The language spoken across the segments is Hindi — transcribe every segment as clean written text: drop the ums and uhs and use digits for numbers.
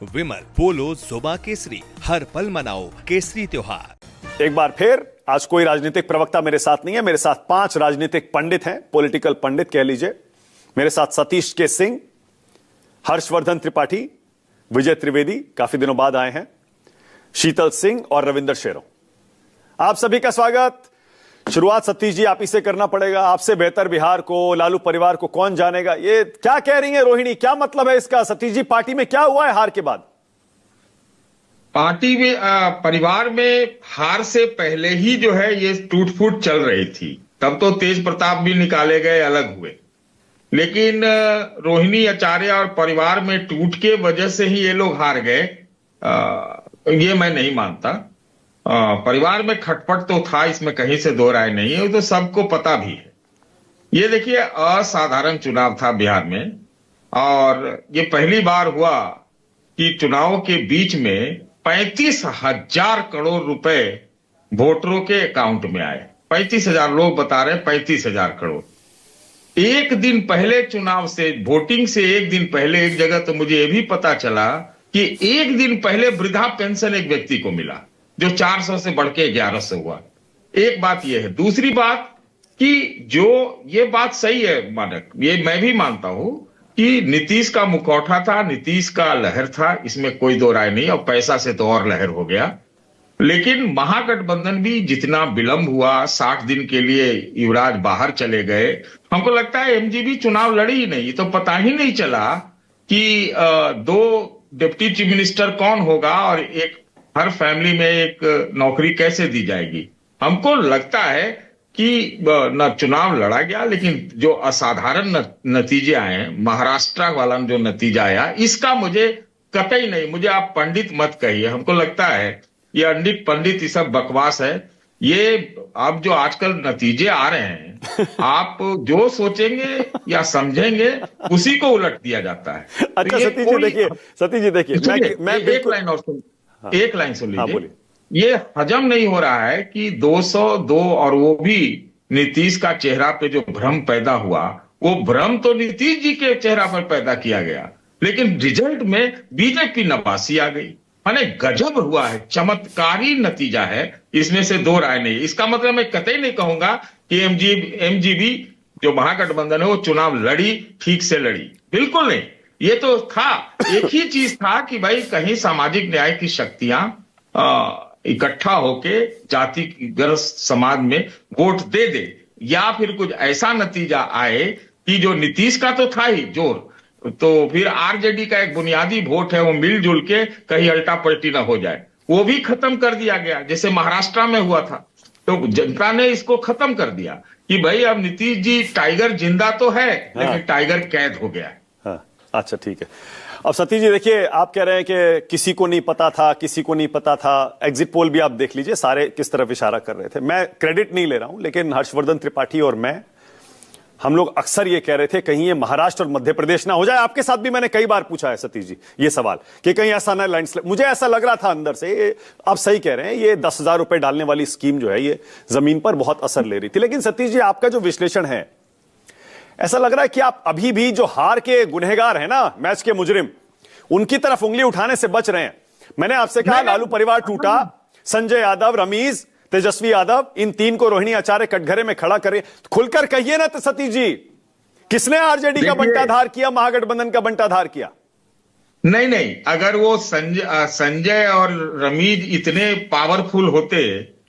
विमल पोलो जोबा केसरी, हर पल मनाओ केसरी त्योहार। एक बार फिर आज कोई राजनीतिक प्रवक्ता मेरे साथ नहीं है, मेरे साथ 5 राजनीतिक पंडित हैं, पॉलिटिकल पंडित कह लीजिए। मेरे साथ सतीश के सिंह, हर्षवर्धन त्रिपाठी, विजय त्रिवेदी काफी दिनों बाद आए हैं, शीतल सिंह और रविंदर शेरों। आप सभी का स्वागत। शुरुआत सतीश जी आप ही से करना पड़ेगा। आपसे बेहतर बिहार को, लालू परिवार को कौन जानेगा। ये क्या कह रही है रोहिणी, क्या मतलब है इसका? सतीश जी, पार्टी में क्या हुआ है हार के बाद? पार्टी में परिवार में हार से पहले ही जो है ये टूट फूट चल रही थी। तब तो तेज प्रताप भी निकाले गए, अलग हुए, लेकिन रोहिणी आचार्य और परिवार में टूट के वजह से ही ये लोग हार गए, ये मैं नहीं मानता। परिवार में खटपट तो था, इसमें कहीं से दो राय नहीं है, तो सबको पता भी है। ये देखिए, असाधारण चुनाव था बिहार में, और ये पहली बार हुआ कि चुनाव के बीच में 35,000 करोड़ रुपए वोटरों के अकाउंट में आए। 35,000 लोग बता रहे हैं, 35,000 करोड़। एक दिन पहले चुनाव से, वोटिंग से एक दिन पहले, एक जगह तो मुझे यह भी पता चला कि एक दिन पहले वृद्धा पेंशन एक व्यक्ति को मिला, जो 400 से बढ़ के 1100 हुआ। एक बात यह है। दूसरी बात कि जो ये बात सही है मानक, ये मैं भी मानता हूं कि नीतीश का मुखौटा था, नीतीश का लहर था, इसमें कोई दो राय नहीं, और पैसा से तो और लहर हो गया। लेकिन महागठबंधन भी जितना विलंब हुआ, 60 दिन के लिए युवराज बाहर चले गए, हमको लगता है एमजीबी चुनाव लड़ी ही नहीं, तो पता ही नहीं चला कि 2 डिप्टी चीफ मिनिस्टर कौन होगा और एक हर फैमिली में एक नौकरी कैसे दी जाएगी। हमको लगता है कि न चुनाव लड़ा गया, लेकिन जो असाधारण नतीजे आए, महाराष्ट्र वाला जो नतीजा आया, इसका मुझे कतई नहीं, मुझे आप पंडित मत कहिए, हमको लगता है ये अंडित पंडित ये सब बकवास है। ये अब जो आजकल नतीजे आ रहे हैं, आप जो सोचेंगे या समझेंगे उसी को उलट दिया जाता है। अच्छा सतीश जी देखिए, मैं एक लाइन सुन लीजिए। ये हजम नहीं हो रहा है कि 202 और वो भी नीतीश का चेहरा पे जो भ्रम पैदा हुआ, वो भ्रम तो नीतीश जी के चेहरा पर पैदा किया गया, लेकिन रिजल्ट में बीजेपी नवासी आ गई। माने गजब हुआ है, चमत्कारी नतीजा है, इसमें से दो राय नहीं। इसका मतलब मैं कतई नहीं कहूंगा कि एमजीबी जो महागठबंधन है वो चुनाव लड़ी, ठीक से लड़ी, बिल्कुल नहीं। ये तो था, एक ही चीज था कि भाई कहीं सामाजिक न्याय की शक्तियां इकट्ठा होके जातिग्रस्त समाज में वोट दे दे, या फिर कुछ ऐसा नतीजा आए कि जो नीतीश का तो था ही जोर, तो फिर आरजेडी का एक बुनियादी वोट है, वो मिलजुल के कहीं अल्टा पलटी ना हो जाए, वो भी खत्म कर दिया गया, जैसे महाराष्ट्र में हुआ था। तो जनता ने इसको खत्म कर दिया कि भाई अब नीतीश जी टाइगर जिंदा तो है, लेकिन टाइगर कैद हो गया है। अच्छा ठीक है। अब सतीश जी देखिए, आप कह रहे हैं कि किसी को नहीं पता था, किसी को नहीं पता था। एग्जिट पोल भी आप देख लीजिए, सारे किस तरफ इशारा कर रहे थे। मैं क्रेडिट नहीं ले रहा हूं, लेकिन हर्षवर्धन त्रिपाठी और हम लोग अक्सर ये कह रहे थे कहीं ये महाराष्ट्र और मध्य प्रदेश ना हो जाए। आपके साथ भी मैंने कई बार पूछा है सतीश जी ये सवाल कि कहीं ऐसा ना लैंडस्लाइड। मुझे ऐसा लग रहा था अंदर से, आप सही कह रहे हैं, ये 10,000 रुपए डालने वाली स्कीम जो है ये जमीन पर बहुत असर ले रही थी। लेकिन सतीश जी, आपका जो विश्लेषण है, ऐसा लग रहा है कि आप अभी भी जो हार के गुनहगार हैं ना, मैच के मुजरिम, उनकी तरफ उंगली उठाने से बच रहे हैं। मैंने आपसे कहा लालू परिवार टूटा, संजय यादव, रमीज, तेजस्वी यादव, इन 3 को रोहिणी आचार्य कटघरे में खड़ा करे। खुलकर कहिए ना तो सतीश जी, किसने आरजेडी का बंटाधार किया, महागठबंधन का बंटाधार किया? नहीं, अगर वो संजय और रमीज इतने पावरफुल होते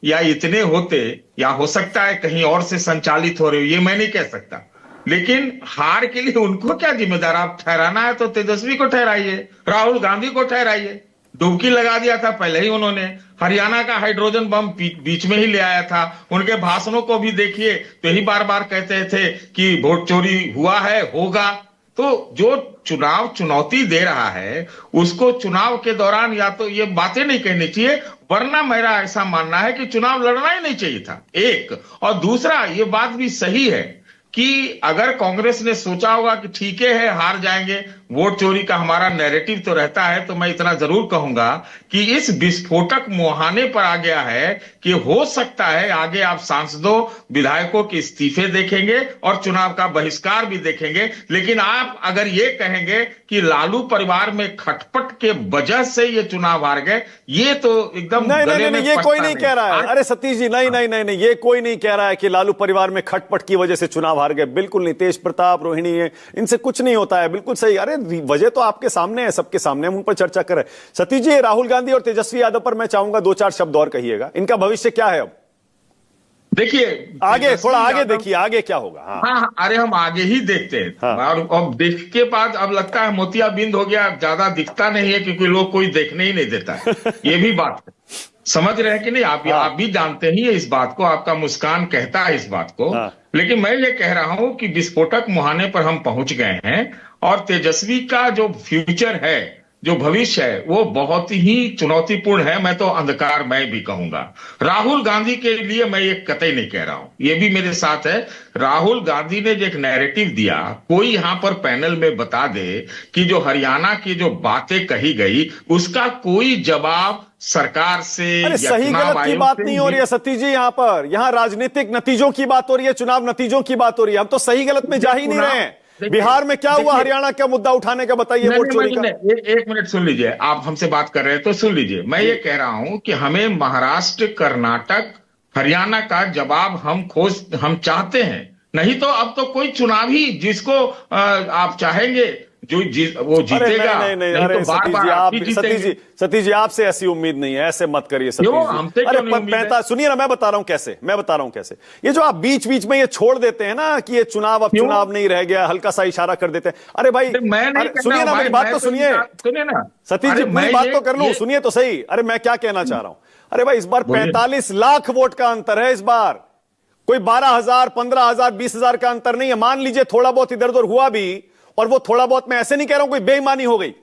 या इतने होते, या हो सकता है कहीं और से संचालित हो रहे हो, ये मैं नहीं कह सकता, लेकिन हार के लिए उनको क्या जिम्मेदार? आप ठहराना है तो तेजस्वी को ठहराइए, राहुल गांधी को ठहराइए। डुबकी लगा दिया था पहले ही उन्होंने, हरियाणा का हाइड्रोजन बम बीच में ही ले आया था। उनके भाषणों को भी देखिए तो यही बार बार कहते थे कि वोट चोरी हुआ है, होगा। तो जो चुनाव चुनौती दे रहा है, उसको चुनाव के दौरान या तो ये बातें नहीं कहनी चाहिए, वरना मेरा ऐसा मानना है कि चुनाव लड़ना ही नहीं चाहिए था, एक। और दूसरा, ये बात भी सही है कि अगर कांग्रेस ने सोचा होगा कि ठीक है हार जाएंगे, वोट चोरी का हमारा नैरेटिव तो रहता है, तो मैं इतना जरूर कहूंगा कि इस विस्फोटक मुहाने पर आ गया है कि हो सकता है आगे आप सांसदों विधायकों के इस्तीफे देखेंगे और चुनाव का बहिष्कार भी देखेंगे। लेकिन आप अगर ये कहेंगे कि लालू परिवार में खटपट के वजह से ये चुनाव हार गए, ये तो एकदम नहीं, ये कोई नहीं कह रहा है। अरे सतीश जी, नहीं, ये कोई नहीं कह रहा है कि लालू परिवार में खटपट की वजह से चुनाव हार गए। बिल्कुल नहीं। तेज प्रताप, रोहिणी है, इनसे कुछ नहीं होता है। बिल्कुल सही। अरे वजह तो आपके सामने है, सबके सामने, हम उन पर चर्चा कर रहे हैं। सतीश जी, राहुल गांधी और तेजस्वी यादव पर मैं चाहूंगा 2-4 शब्द और कहिएगा। इनका भविष्य क्या है अब? देखिए, आगे थोड़ा आगे देखिए, आगे क्या होगा। हाँ, अरे हम आगे ही देखते हैं। हाँ। और अब देख के बाद अब लगता है मोतियाबिंद हो गया, ज्यादा दिखता नहीं है क्योंकि लोग कोई देखने ही नहीं देता है। ये भी बात है, समझ रहे हैं कि नहीं आप? हाँ। आप भी जानते ही है इस बात को, आपका मुस्कान कहता है इस बात को। हाँ। लेकिन मैं ये कह रहा हूं कि विस्फोटक मुहाने पर हम पहुंच गए हैं और तेजस्वी का जो फ्यूचर है, जो भविष्य है, वो बहुत ही चुनौतीपूर्ण है। मैं तो अंधकारमय भी कहूंगा। राहुल गांधी के लिए मैं ये कतई नहीं कह रहा हूं, ये भी मेरे साथ है। राहुल गांधी ने जो एक नैरेटिव दिया, कोई यहां पर पैनल में बता दे कि जो हरियाणा की जो बातें कही गई उसका कोई जवाब सरकार से अरे सही गलत की बात नहीं हो रही है सतीश जी। यहां राजनीतिक नतीजों की बात हो रही है, चुनाव नतीजों की बात हो रही है। हम तो सही गलत में जा ही नहीं रहे हैं। बिहार में क्या हुआ, हरियाणा का मुद्दा उठाने का बताइए, वोट चोरी का। एक मिनट सुन लीजिए, आप हमसे बात कर रहे हैं तो सुन लीजिए। मैं ये कह रहा हूं कि हमें महाराष्ट्र, कर्नाटक, हरियाणा का जवाब हम चाहते हैं। नहीं तो अब तो कोई चुनाव ही जिसको आप चाहेंगे वो जीतेगा। नहीं, अरे सतीश जी, आपसे ऐसी उम्मीद नहीं है, ऐसे मत करिए सतीश जी। अरे सुनिए ना, मैं बता रहा हूं कैसे। ये जो आप बीच बीच में ये छोड़ देते हैं ना कि ये चुनाव अब चुनाव नहीं रह गया, हल्का सा इशारा कर देते हैं। अरे भाई सुनिए ना, मेरी बात तो सुनिए ना सतीश जी, मेरी बात तो कर लूं, सुनिए तो सही। अरे मैं क्या कहना चाह रहा हूं, अरे भाई इस बार 45 लाख वोट का अंतर है। इस बार कोई 12,000, 15,000, 20,000 का अंतर नहीं है। मान लीजिए थोड़ा बहुत इधर उधर हुआ भी, और वो थोड़ा बहुत मैं ऐसे नहीं कह रहा हूं कोई बेईमानी हो गई।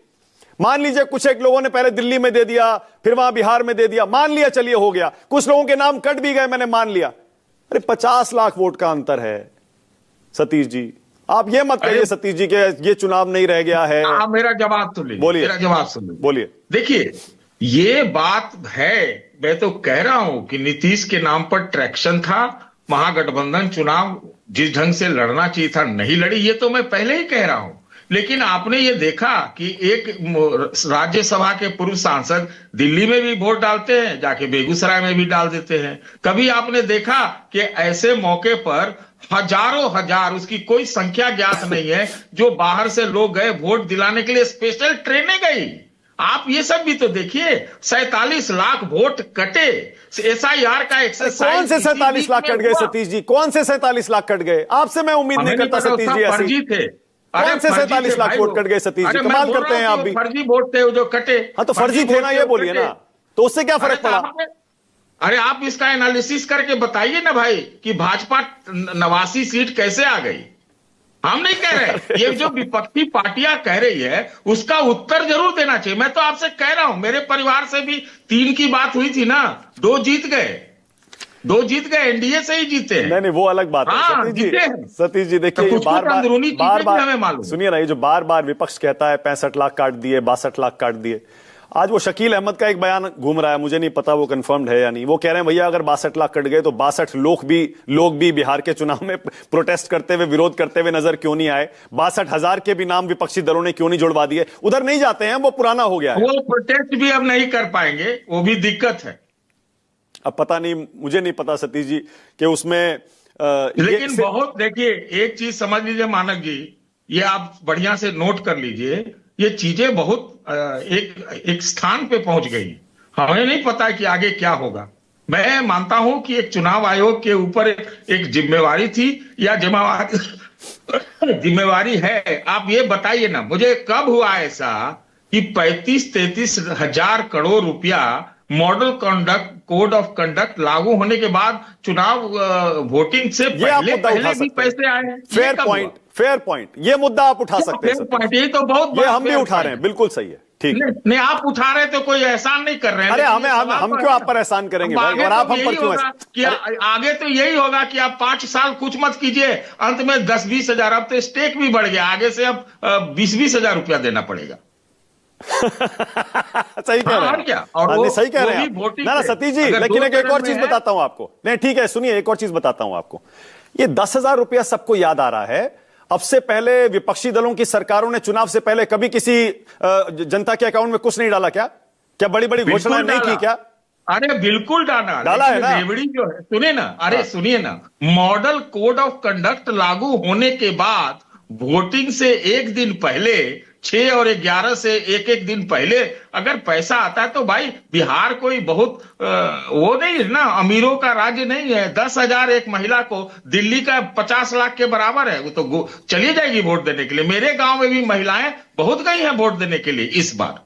मान लीजिए कुछ एक लोगों ने पहले दिल्ली में दे दिया, फिर वहां बिहार में दे दिया, मान लिया, चलिए हो गया। कुछ लोगों के नाम कट भी गए, मैंने मान लिया। अरे 50 लाख वोट का अंतर है सतीश जी। आप ये मत कहिए सतीश जी के ये चुनाव नहीं रह गया है। मेरा जवाब सुन लीजिए, बोलिए, मेरा जवाब सुन लीजिए। बोलिए। देखिए, ये बात है, मैं तो कह रहा हूं कि नीतीश के नाम पर ट्रैक्शन था। महागठबंधन चुनाव जिस ढंग से लड़ना चाहिए था नहीं लड़ी, ये तो मैं पहले ही कह रहा हूं। लेकिन आपने ये देखा कि एक राज्यसभा के पूर्व सांसद दिल्ली में भी वोट डालते हैं, जाके बेगूसराय में भी डाल देते हैं। कभी आपने देखा कि ऐसे मौके पर हजारों हजार, उसकी कोई संख्या ज्ञात नहीं है, जो बाहर से लोग गए वोट दिलाने के लिए, स्पेशल ट्रेनें गई। आप ये सब भी तो देखिए, 47 लाख वोट कटे। SIR का एक्सरसाइज कौन से 47 लाख कट गए सतीश जी? कौन से 47 लाख कट गए? आपसे मैं उम्मीद नहीं करता सतीश जी ऐसी। फर्जी थे। कौन से 47 लाख वोट कट गए सतीश जी? कमाल करते हैं आप भी। फर्जी वोट थे जो कटे। हाँ तो फर्जी थे ना, ये बोलिए ना, तो उससे क्या फर्क पड़ा? अरे आप इसका एनालिसिस करके बताइए ना भाई कि भाजपा 89 सीट कैसे आ गई। हम नहीं कह रहे, ये जो विपक्षी पार्टियां कह रही है उसका उत्तर जरूर देना चाहिए। मैं तो आपसे कह रहा हूं, मेरे परिवार से भी 3 की बात हुई थी ना, 2 जीत गए, एनडीए से ही जीते हैं। नहीं वो अलग बात है सतीश जी। देखिए तो बार सुनिए ना, ये जो बार बार विपक्ष कहता है 65 लाख काट दिए, 62 लाख काट दिए। आज वो शकील अहमद का एक बयान घूम रहा है, मुझे नहीं पता वो कंफर्म्ड है या नहीं। वो कह रहे हैं भैया अगर 62 लाख कट गए तो 62 लोग भी बिहार के चुनाव में प्रोटेस्ट करते हुए, विरोध करते हुए नजर क्यों नहीं आए? 62,000 के भी नाम विपक्षी दलों ने क्यों नहीं जुड़वा दिए? उधर नहीं जाते हैं, वो पुराना हो गया है। वो प्रोटेस्ट भी अब नहीं कर पाएंगे, वो भी दिक्कत है। अब पता नहीं, मुझे नहीं पता सतीश जी कि उसमें लेकिन बहुत देखिए, एक चीज समझ लीजिए मानक जी, ये आप बढ़िया से नोट कर लीजिए, ये चीजें बहुत एक स्थान पे पहुंच गई। हमें नहीं पता कि आगे क्या होगा। मैं मानता हूं कि एक चुनाव आयोग के ऊपर एक जिम्मेवारी थी या जिम्मेवारी है। आप ये बताइए ना मुझे, कब हुआ ऐसा कि 35-33 हजार करोड़ रुपया मॉडल कोड ऑफ कंडक्ट लागू होने के बाद चुनाव वोटिंग से पहले भी पैसे आए हैं? फेयर पॉइंट, ये मुद्दा आप उठा सकते हैं। ये तो बहुत ये हम भी उठा रहे हैं, बिल्कुल सही है, ठीक है। नहीं आप उठा रहे तो कोई एहसान नहीं कर रहे हैं। अरे लेकिन हमें ये सवाल हम तो क्यों है आप ना। पर एहसान करेंगे अब भाई, आगे और आप तो हम पर यही क्यों होगा कि आगे तो यही होगा कि आप 5 साल कुछ मत कीजिए, अंत में 10-20 हजार, अब तो स्टेक भी बढ़ गया, आगे से अब 20-20 हजार रुपया देना पड़ेगा। सही कह रहे और हैं क्या, और हाँ, वो- नहीं, सही कह वो रहे हैं भी आप। वोटिंग ना पे। सतीश जी, अगर लेकिन दो एक और चरण चीज में है- बताता हूं आपको। नहीं ठीक है, सुनिए, एक और चीज बताता हूं आपको। ये 10,000 रुपया सबको याद आ रहा है। अब से पहले विपक्षी दलों की सरकारों ने चुनाव से पहले कभी किसी जनता के अकाउंट में कुछ नहीं डाला क्या? क्या बड़ी बड़ी घोषणाएं नहीं की क्या? अरे बिल्कुल डाला है लेकिन ना? रेवड़ी जो है, सुनिए ना, अरे हाँ। सुनिए ना, मॉडल कोड ऑफ कंडक्ट लागू होने के बाद वोटिंग से एक दिन पहले, 6 और 11 से एक दिन पहले अगर पैसा आता है तो भाई बिहार कोई बहुत वो नहीं है ना, अमीरों का राज्य नहीं है। 10,000 एक महिला को दिल्ली का 50 लाख के बराबर है, वो तो चली जाएगी वोट देने के लिए। मेरे गांव में भी महिलाएं बहुत गई हैं वोट देने के लिए इस बार।